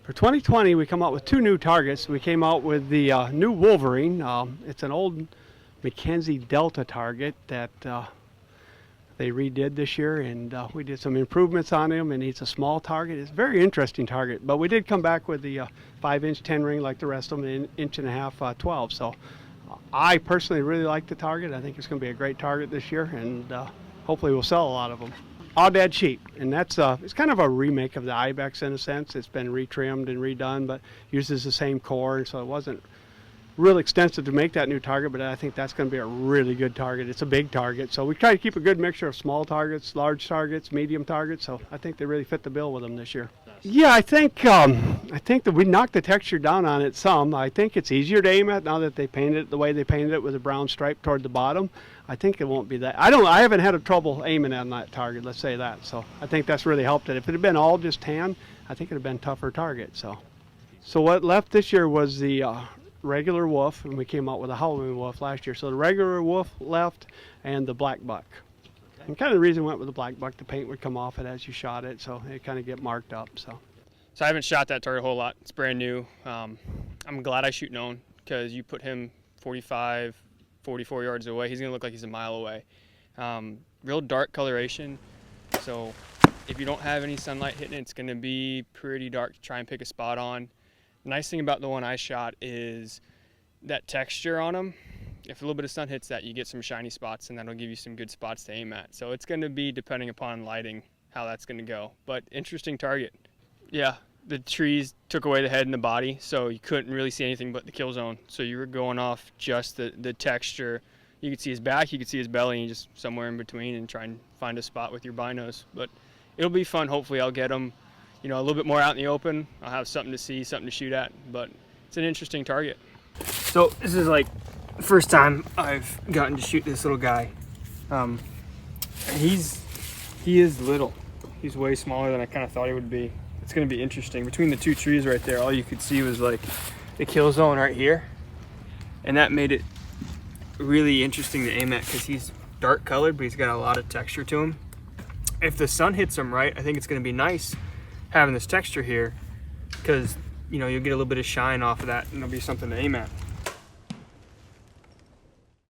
For 2020, we come out with two new targets. We came out with the new Wolverine. It's an old McKenzie Delta target that they redid this year, and we did some improvements on him, and he's a small target. It's a very interesting target, but we did come back with the 5-inch 10 ring like the rest of them, and 1.5" 12. So I personally really like the target. I think it's going to be a great target this year, and hopefully we'll sell a lot of them. Aoudad sheep, and that's it's kind of a remake of the ibex in a sense. It's been retrimmed and redone, but uses the same core, and so it wasn't real extensive to make that new target, but I think that's going to be a really good target. It's a big target, so we try to keep a good mixture of small targets, large targets, medium targets, so I think they really fit the bill with them this year. Yeah, I think that we knocked the texture down on it some. I think it's easier to aim at now that they painted it the way they painted it with a brown stripe toward the bottom. I think it won't be that. I haven't had a trouble aiming on that target, let's say that. So I think that's really helped it. If it had been all just tan, I think it would have been a tougher target. So what left this year was the regular wolf, and we came out with a Halloween wolf last year. So the regular wolf left and the black buck. And kind of the reason we went with the black buck, the paint would come off it as you shot it, so it kind of get marked up. So I haven't shot that target a whole lot. It's brand new. I'm glad I shoot known, because you put him 45, 44 yards away, he's gonna look like he's a mile away. Real dark coloration, so if you don't have any sunlight hitting it, it's gonna be pretty dark to try and pick a spot on. The nice thing about the one I shot is that texture on him. If a little bit of sun hits that, you get some shiny spots, and that'll give you some good spots to aim at. So it's going to be depending upon lighting how that's going to go. But interesting target. Yeah, the trees took away the head and the body, so you couldn't really see anything but the kill zone. So you were going off just the texture. You could see his back, you could see his belly, and you just somewhere in between and try and find a spot with your binos. But it'll be fun. Hopefully I'll get him, a little bit more out in the open. I'll have something to see, something to shoot at. But it's an interesting target. So this is like the first time I've gotten to shoot this little guy. And he is little. He's way smaller than I kind of thought he would be. It's going to be interesting. Between the two trees right there, all you could see was like the kill zone right here. And that made it really interesting to aim at, because he's dark colored, but he's got a lot of texture to him. If the sun hits him right, I think it's going to be nice having this texture here, because you'll get a little bit of shine off of that, and it'll be something to aim at.